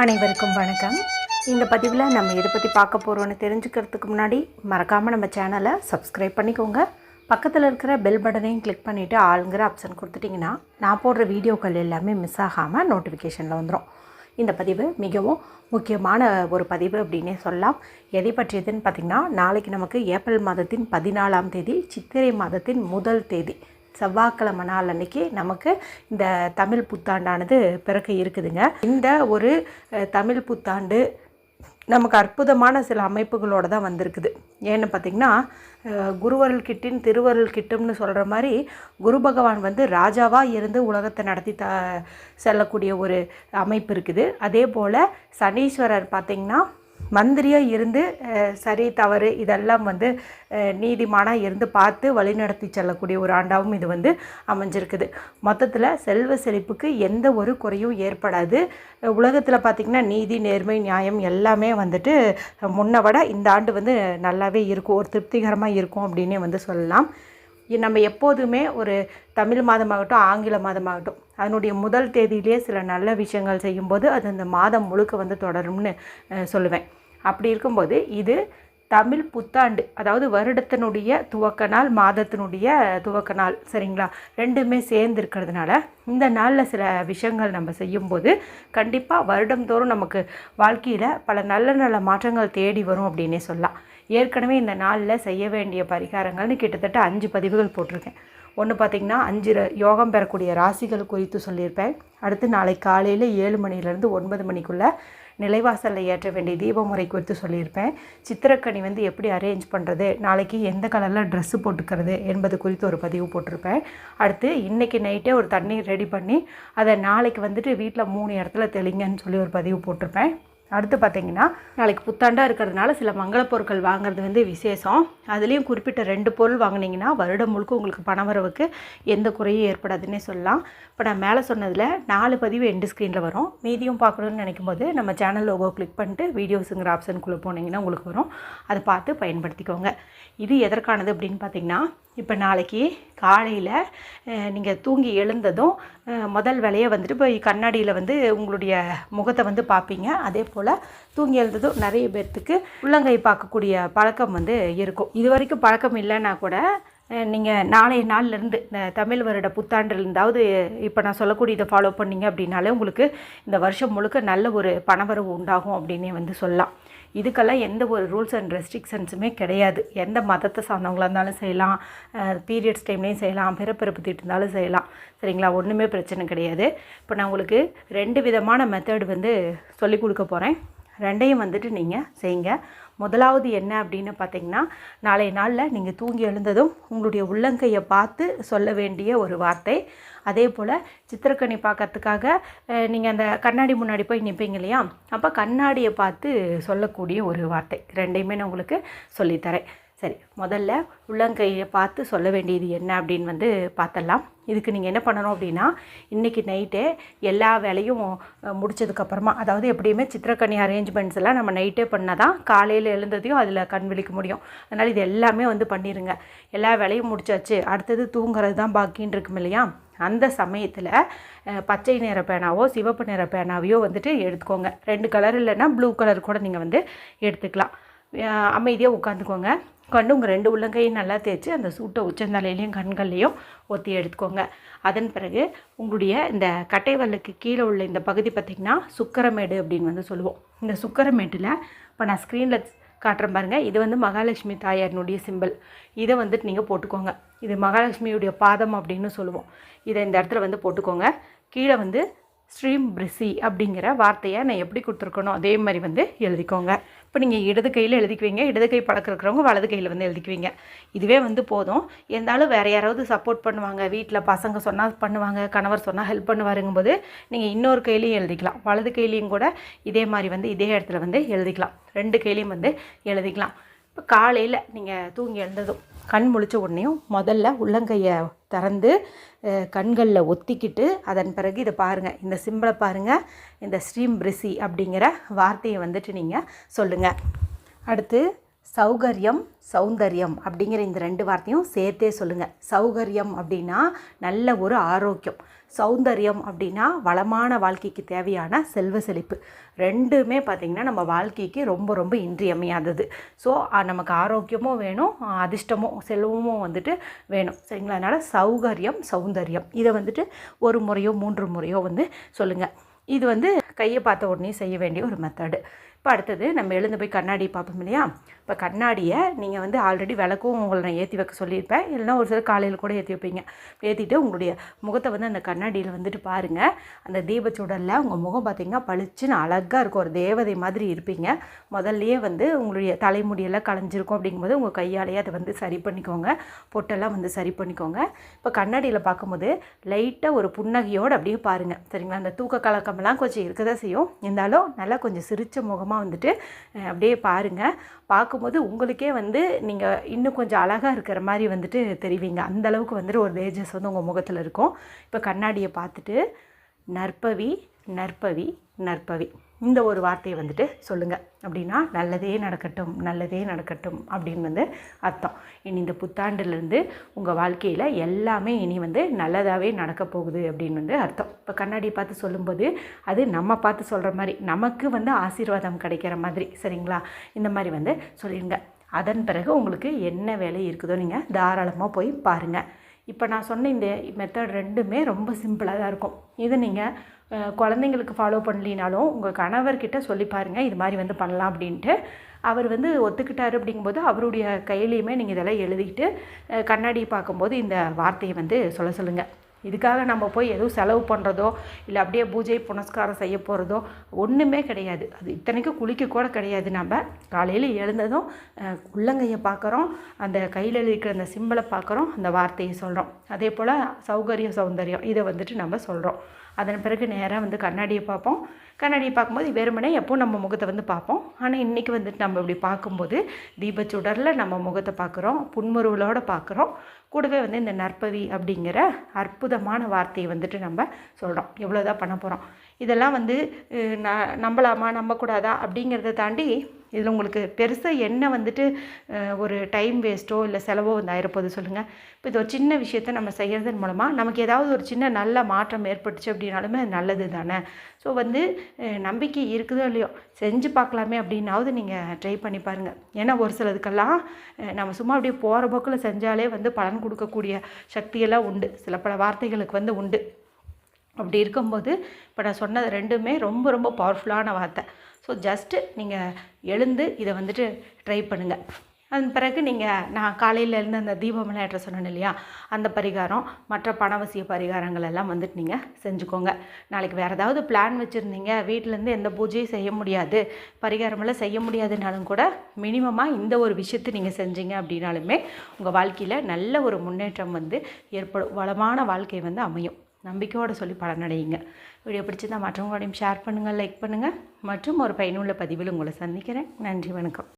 அனைவருக்கும் வணக்கம். இந்த பதிவில் நம்ம எதை பற்றி பார்க்க போகிறோன்னு தெரிஞ்சுக்கிறதுக்கு முன்னாடி மறக்காமல் நம்ம சேனலை சப்ஸ்கிரைப் பண்ணிக்கோங்க. பக்கத்தில் இருக்கிற பெல் பட்டனையும் கிளிக் பண்ணிவிட்டு ஆளுங்கிற ஆப்ஷன் கொடுத்துட்டிங்கன்னா நான் போடுற வீடியோக்கள் எல்லாமே மிஸ் ஆகாமல் நோட்டிஃபிகேஷனில் வந்துடும். இந்த பதிவு மிகவும் முக்கியமான ஒரு பதிவு அப்படின்னே சொல்லலாம். எதை பற்றியதுன்னு பார்த்திங்கன்னா, நாளைக்கு நமக்கு ஏப்ரல் மாதத்தின் 14ஆம் தேதி சித்திரை மாதத்தின் முதல் தேதி செவ்வாய்க்கிழமை நாள் அன்றைக்கி நமக்கு இந்த தமிழ் புத்தாண்டானது பிறக்க இருக்குதுங்க. இந்த ஒரு தமிழ் புத்தாண்டு நமக்கு அற்புதமான சில அமைப்புகளோடு தான் வந்திருக்குது. ஏன்னு பார்த்திங்கன்னா, குருவருள் கிட்டின் திருவருள் கிட்டும்னு சொல்கிற மாதிரி குரு பகவான் வந்து ராஜாவாக இருந்து உலகத்தை நடத்தி செல்லக்கூடிய ஒரு அமைப்பு இருக்குது. அதே போல் சனீஸ்வரர் பார்த்திங்கன்னா மந்திரியாக இருந்து சரி தவறு இதெல்லாம் வந்து நீதிமானாக இருந்து பார்த்து வழிநடத்தி செல்லக்கூடிய ஒரு ஆண்டாகவும் இது வந்து அமைஞ்சிருக்குது. மொத்தத்தில் செல்வ செழிப்புக்கு எந்த ஒரு குறையும் ஏற்படாது. உலகத்தில் பார்த்திங்கன்னா நீதி, நேர்மை, நியாயம் எல்லாமே வந்துட்டு முன்னை விட இந்த ஆண்டு வந்து நல்லாவே இருக்கும், ஒரு திருப்திகரமாக இருக்கும் அப்படின்னே வந்து சொல்லலாம். நம்ம எப்போதுமே ஒரு தமிழ் மாதமாகட்டும் ஆங்கில மாதமாகட்டும் அதனுடைய முதல் தேதியிலே சில நல்ல விஷயங்கள் செய்யும்போது அது அந்த மாதம் முழுக்க வந்து தொடரும்னு சொல்லுவேன். அப்படி இருக்கும்போது இது தமிழ் புத்தாண்டு, அதாவது வருடத்தினுடைய துவக்க நாள், மாதத்தினுடைய துவக்க நாள், சரிங்களா, ரெண்டுமே சேர்ந்து இருக்கிறதுனால இந்த நாளில் சில விஷயங்கள் நம்ம செய்யும்போது கண்டிப்பாக வருடந்தோறும் நமக்கு வாழ்க்கையில் பல நல்ல நல்ல மாற்றங்கள் தேடி வரும் அப்படின்னே சொல்லலாம். ஏற்கனவே இந்த நாளில் செய்ய வேண்டிய பரிகாரங்கள்னு கிட்டத்தட்ட 5 பதிவுகள் போட்டிருக்கேன். ஒன்று பார்த்திங்கன்னா 5 யோகம் பெறக்கூடிய ராசிகள் குறித்து சொல்லியிருப்பேன். அடுத்து நாளை காலையில் 7 மணிலேருந்து 9 மணிக்குள்ளே நிலைவாசலில் ஏற்ற வேண்டிய தீபமுறை குறித்து சொல்லியிருப்பேன். சித்திரக்கனி வந்து எப்படி அரேஞ்ச் பண்ணுறது, நாளைக்கு எந்த கலரில் ட்ரெஸ்ஸு போட்டுக்கிறது என்பது குறித்து ஒரு பதிவு போட்டிருப்பேன். அடுத்து இன்றைக்கி நைட்டே ஒரு தண்ணீர் ரெடி பண்ணி அதை நாளைக்கு வந்துட்டு வீட்டில் 3 இடத்துல தெளிங்கன்னு சொல்லி ஒரு பதிவு போட்டிருப்பேன். அடுத்து பார்த்திங்கன்னா, நாளைக்கு புத்தாண்டாக இருக்கிறதுனால சில மங்கள பொருட்கள் வாங்குறது வந்து விசேஷம். அதுலேயும் குறிப்பிட்ட 2 பொருள் வாங்கினீங்கன்னா வருடம் முழுக்க உங்களுக்கு பணவரவுக்கு எந்த குறையும் ஏற்படாதுன்னே சொல்லலாம். இப்போ நான் மேலே சொன்னதில் 4 பதிவு எண்டு ஸ்க்ரீனில் வரும். மீதியும் பார்க்கணுன்னு நினைக்கும் போது நம்ம சேனல் லோகோ கிளிக் பண்ணிட்டு வீடியோஸுங்கிற ஆப்ஷனுக்குள்ளே போனீங்கன்னா உங்களுக்கு வரும். அதை பார்த்து பயன்படுத்திக்கோங்க. இது எதற்கானது அப்படின்னு பார்த்திங்கன்னா, இப்போ நாளைக்கு காலையில் நீங்கள் தூங்கி எழுந்ததும் முதல் வேலையை வந்துட்டு போய் கண்ணாடியில் வந்து உங்களுடைய முகத்தை வந்து பார்ப்பீங்க. அதே போல் தூங்கி எழுந்ததும் நிறைய பேர்த்துக்கு உள்ளங்கை பார்க்கக்கூடிய பழக்கம் வந்து இருக்கும். இது வரைக்கும் பழக்கம் இல்லைன்னா கூட நீங்கள் நாளைய நாள்லேருந்து இந்த தமிழ் வருட புத்தாண்டுலேருந்தாவது இப்போ நான் சொல்லக்கூடிய இதை ஃபாலோ பண்ணிங்க அப்படின்னாலே உங்களுக்கு இந்த வருஷம் முழுக்க நல்ல ஒரு பணவரவு உண்டாகும் அப்படின்னே வந்து சொல்லலாம். இதுக்கெல்லாம் எந்த ஒரு ரூல்ஸ் அண்ட் ரெஸ்ட்ரிக்ஷன்ஸுமே கிடையாது. எந்த மதத்தை சார்ந்தவங்களாக இருந்தாலும் செய்யலாம், பீரியட்ஸ் டைம்லேயும் செய்யலாம், பிறப்பிறப்பு திட்டிருந்தாலும் செய்யலாம், சரிங்களா, ஒன்றுமே பிரச்சனை கிடையாது. இப்போ நான் உங்களுக்கு 2 விதமான மெத்தட் வந்து சொல்லி கொடுக்க போகிறேன். 2ஐயும் வந்துட்டு நீங்கள் செய்யுங்க. முதலாவது என்ன அப்படின்னு பார்த்திங்கன்னா, நாளைய நாளில் நீங்கள் தூங்கி எழுந்ததும் உங்களுடைய உள்ளங்கையை பார்த்து சொல்ல வேண்டிய ஒரு வார்த்தை. அதே போல் சித்திரக்கனி பார்க்கறதுக்காக நீங்கள் அந்த கண்ணாடி முன்னாடி போய் நிற்பீங்க இல்லையா, அப்போ கண்ணாடியை பார்த்து சொல்லக்கூடிய ஒரு வார்த்தை. 2ஐயுமே நான் உங்களுக்கு சொல்லித்தரேன். சரி, முதல்ல உள்ளங்கையை பார்த்து சொல்ல வேண்டியது என்ன அப்படின்னு வந்து பார்த்தலாம். இதுக்கு நீங்கள் என்ன பண்ணணும் அப்படின்னா, இன்றைக்கி நைட்டே எல்லா வேலையும் முடித்ததுக்கப்புறமா, அதாவது எப்படியுமே சித்திரக்கனி அரேஞ்ச்மெண்ட்ஸ் எல்லாம் நம்ம நைட்டே பண்ணால் தான் காலையில் எழுந்ததையும் அதில் கண் விழிக்க முடியும். அதனால் இது எல்லாமே வந்து பண்ணிடுங்க. எல்லா வேலையும் முடிச்சாச்சு, அடுத்தது தூங்குறது தான் பாக்கின்னு இருக்கும் இல்லையா, அந்த சமயத்தில் பச்சை நிற பேனாவோ சிவப்பு நிற பேனாவையோ வந்துட்டு எடுத்துக்கோங்க. 2 கலர் இல்லைன்னா ப்ளூ கலர் கூட நீங்கள் வந்து எடுத்துக்கலாம். அமைதியாக உட்காந்துக்கோங்க. உட்காந்து உங்கள் 2 உள்ளங்கையும் நல்லா தேய்ச்சி அந்த சூட்டை உச்சந்தலையிலையும் கண்கள்லையும் ஒத்தி எடுத்துக்கோங்க. அதன் பிறகு உங்களுடைய இந்த கட்டைவல்லுக்கு கீழே உள்ள இந்த பகுதி பார்த்திங்கன்னா சுக்கரமேடு அப்படின்னு வந்து சொல்லுவோம். இந்த சுக்கரமேட்டில் இப்போ நான் ஸ்க்ரீனில் காட்டுறேன் பாருங்கள், இது வந்து மகாலட்சுமி தாயாரினுடைய சிம்பிள். இதை வந்துட்டு நீங்கள் போட்டுக்கோங்க. இது மகாலட்சுமியுடைய பாதம் அப்படின்னு சொல்லுவோம். இதை இந்த இடத்துல வந்து போட்டுக்கோங்க. கீழே வந்து ஸ்ரீம் பிரிசி அப்படிங்கிற வார்த்தையை நான் எப்படி கொடுத்துருக்கணும் அதே மாதிரி வந்து எழுதிக்கோங்க. இப்போ நீங்கள் இடது கையில் எழுதிக்குவீங்க, இடது கை பழக்கம் இருக்கிறவங்க வலது கையில் வந்து எழுதிக்குவீங்க. இதுவே வந்து போதும். இருந்தாலும் வேறு யாராவது சப்போர்ட் பண்ணுவாங்க, வீட்டில் பசங்க சொன்னால் பண்ணுவாங்க, கணவர் சொன்னால் ஹெல்ப் பண்ணுவாருங்கும்போது நீங்கள் இன்னொரு கையிலையும் எழுதிக்கலாம். வலது கையிலையும் கூட இதே மாதிரி வந்து இதே இடத்துல வந்து எழுதிக்கலாம். 2 கையிலையும் வந்து எழுதிக்கலாம். இப்போ காலையில் நீங்கள் தூங்கி எழுந்ததும் கண் முழிச்ச உடனேயும் முதல்ல உள்ளங்கையை திறந்து கண்களில் ஒத்திக்கிட்டு அதன் பிறகு இதை பாருங்கள், இந்த சிம்பிளை பாருங்கள், இந்த ஸ்ரீம் பிரிசி அப்படிங்கிற வார்த்தையை வந்துட்டு நீங்கள் சொல்லுங்கள். அடுத்து சௌகரியம், சௌந்தரியம் அப்படிங்கிற இந்த 2 வார்த்தையும் சேர்த்தே சொல்லுங்கள். சௌகரியம் அப்படின்னா நல்ல ஒரு ஆரோக்கியம், சௌந்தரியம் அப்படின்னா வளமான வாழ்க்கைக்கு தேவையான செல்வ செழிப்பு. 2மே பார்த்திங்கன்னா நம்ம வாழ்க்கைக்கு ரொம்ப ரொம்ப இன்றியமையாதது. ஸோ நமக்கு ஆரோக்கியமும் வேணும், அதிர்ஷ்டமும் செல்வமும் வந்துட்டு வேணும், சரிங்களா? அதனால் சௌகரியம், சௌந்தரியம் இதை வந்துட்டு 1 முறையோ 3 முறையோ வந்து சொல்லுங்கள். இது வந்து கையை பார்த்த உடனே செய்ய வேண்டிய ஒரு மெத்தடு. இப்போ அடுத்தது நம்ம எழுந்து போய் கண்ணாடி பார்ப்போம் இல்லையா? இப்போ கண்ணாடியை நீங்கள் வந்து ஆல்ரெடி விளக்கும் உங்களை நான் ஏற்றி வைக்க சொல்லியிருப்பேன், இல்லைனா ஒரு சிலர் காலையில் கூட ஏற்றி வைப்பீங்க. ஏற்றிட்டு உங்களுடைய முகத்தை வந்து அந்த கண்ணாடியில் வந்துட்டு பாருங்கள். அந்த தீபச்சுடரில் உங்கள் முகம் பார்த்திங்கன்னா பளிச்சுன்னு அழகாக இருக்கும், ஒரு தேவதை மாதிரி இருப்பீங்க. முதல்லையே வந்து உங்களுடைய தலைமுடியெல்லாம் களைஞ்சிருக்கும். அப்படிங்கும்போது உங்கள் கையாலேயே அதை வந்து சரி பண்ணிக்கோங்க, பொட்டெல்லாம் வந்து சரி பண்ணிக்கோங்க. இப்போ கண்ணாடியில் பார்க்கும்போது லைட்டாக ஒரு புன்னகையோடு அப்படியே பாருங்கள், சரிங்களா? அந்த தூக்க கலக்கமெல்லாம் கொஞ்சம் இருக்க தான் செய்யும், இருந்தாலும் நல்லா கொஞ்சம் சிரித்த முகமாக வந்துட்டு அப்படியே பாருங்கள். பார்க்கும்போது உங்களுக்கே வந்து நீங்கள் இன்னும் கொஞ்சம் அழகாக இருக்கிற மாதிரி வந்துட்டு தெரிவிங்க. அந்தளவுக்கு வந்துட்டு ஒரு தேஜஸ் வந்து உங்கள் முகத்தில் இருக்கும். இப்போ கண்ணாடியை பார்த்துட்டு நற்பவி, நற்பவி, நற்பவி இந்த ஒரு வார்த்தையை வந்துட்டு சொல்லுங்கள். அப்படின்னா நல்லதே நடக்கட்டும், நல்லதே நடக்கட்டும் அப்படின்னு வந்து அர்த்தம். இனி இந்த புத்தாண்டுலேருந்து உங்கள் வாழ்க்கையில் எல்லாமே இனி வந்து நல்லதாகவே நடக்க போகுது அப்படின்னு வந்து அர்த்தம். இப்போ கண்ணாடியை பார்த்து சொல்லும்போது அது நம்ம பார்த்து சொல்கிற மாதிரி, நமக்கு வந்து ஆசீர்வாதம் கிடைக்கிற மாதிரி, சரிங்களா? இந்த மாதிரி வந்து சொல்லிடுங்க. அதன் பிறகு உங்களுக்கு என்ன வேலை இருக்குதோ நீங்கள் தாராளமாக போய் பாருங்கள். இப்போ நான் சொன்ன இந்த மெத்தட் 2மே ரொம்ப சிம்பிளாக தான் இருக்கும். இது நீங்கள் குழந்தைங்களுக்கு ஃபாலோ பண்ணலினாலும் உங்கள் கணவர்கிட்ட சொல்லி பாருங்கள், இது மாதிரி வந்து பண்ணலாம் அப்படின்ட்டு. அவர் வந்து ஒத்துக்கிட்டார். அப்படிங்கும்போது அவருடைய கையிலையுமே நீங்கள் இதெல்லாம் எழுதிக்கிட்டு கண்ணாடி பார்க்கும்போது இந்த வார்த்தையை வந்து சொல்லுங்கள். இதுக்காக நம்ம போய் எதுவும் செலவு பண்ணுறதோ இல்லை அப்படியே பூஜை புனஸ்காரம் செய்ய போகிறதோ ஒன்றுமே கிடையாது. அது இத்தனைக்கும் குளிக்க கூட கிடையாது. நம்ம காலையில் எழுந்ததும் உள்ளங்கையை பார்க்குறோம், அந்த கையில் இருக்கிற அந்த சிம்பிளை பார்க்குறோம், அந்த வார்த்தையை சொல்கிறோம். அதே போல் சௌகரியம், சௌந்தரியம் இதை வந்துட்டு நம்ம சொல்கிறோம். அதன் பிறகு நேராக வந்து கண்ணாடியை பார்ப்போம். கண்ணாடியை பார்க்கும்போது வெறுமனே எப்போ நம்ம முகத்தை வந்து பார்ப்போம். ஆனால் இன்றைக்கி வந்துட்டு நம்ம இப்படி பார்க்கும்போது தீபச்சுடரில் நம்ம முகத்தை பார்க்குறோம், புன்முறுவலோடு பார்க்குறோம். கூடவே வந்து இந்த நற்பவி அப்படிங்கிற அற்புதமான வார்த்தையை வந்துட்டு நம்ம சொல்கிறோம். எவ்வளோதான் பண்ண போகிறோம். இதெல்லாம் வந்து நம்பலாமா நம்பக்கூடாதா அப்படிங்கிறத தாண்டி இதில் உங்களுக்கு பெருசாக என்ன வந்துட்டு ஒரு டைம் வேஸ்ட்டோ இல்லை செலவோ வந்து ஆயிரப்போது சொல்லுங்கள். இப்போ இது ஒரு சின்ன விஷயத்த நம்ம செய்கிறதன் மூலமாக நமக்கு ஏதாவது ஒரு சின்ன நல்ல மாற்றம் ஏற்பட்டுச்சு அப்படின்னாலுமே அது நல்லது தானே. ஸோ வந்து நம்பிக்கை இருக்குதோ இல்லையோ செஞ்சு பார்க்கலாமே அப்படின்னாவது நீங்கள் ட்ரை பண்ணி பாருங்கள். ஏன்னா ஒரு சிலதுக்கெல்லாம் நம்ம சும்மா அப்படியே போகிற போக்கில் செஞ்சாலே வந்து பலன் கொடுக்கக்கூடிய சக்தியெல்லாம் உண்டு, சில பல வார்த்தைகளுக்கு வந்து உண்டு. அப்படி இருக்கும்போது இப்போ நான் சொன்னது 2மே ரொம்ப ரொம்ப பவர்ஃபுல்லான வார்த்தை. ஸோ ஜஸ்ட்டு நீங்கள் எழுந்து இதை வந்துட்டு ட்ரை பண்ணுங்கள். அதன் பிறகு நான் காலையில் இருந்து அந்த தீபமெல்லாம் ஏற்ற சொன்னேன் இல்லையா, அந்த பரிகாரம் மற்ற பணவசிய பரிகாரங்கள் எல்லாம் வந்துட்டு நீங்கள் செஞ்சுக்கோங்க. நாளைக்கு வேறு ஏதாவது பிளான் வச்சுருந்தீங்க, வீட்டிலேருந்து எந்த பூஜையும் செய்ய முடியாது, பரிகாரமெல்லாம் செய்ய முடியாதுனாலும் கூட மினிமமாக இந்த ஒரு விஷயத்தை நீங்கள் செஞ்சீங்க அப்படின்னாலுமே உங்கள் வாழ்க்கையில் நல்ல ஒரு முன்னேற்றம் வந்து ஏற்படும், வளமான வாழ்க்கை வந்து அமையும். நம்பிக்கையோடு சொல்லி பலனடையுங்க. வீடியோ பிடிச்சிருந்தால் மற்றவங்களோடையும் ஷேர் பண்ணுங்கள், லைக் பண்ணுங்கள். மற்றும் ஒரு பயனுள்ள பதிவில் உங்களை சந்திக்கிறேன். நன்றி, வணக்கம்.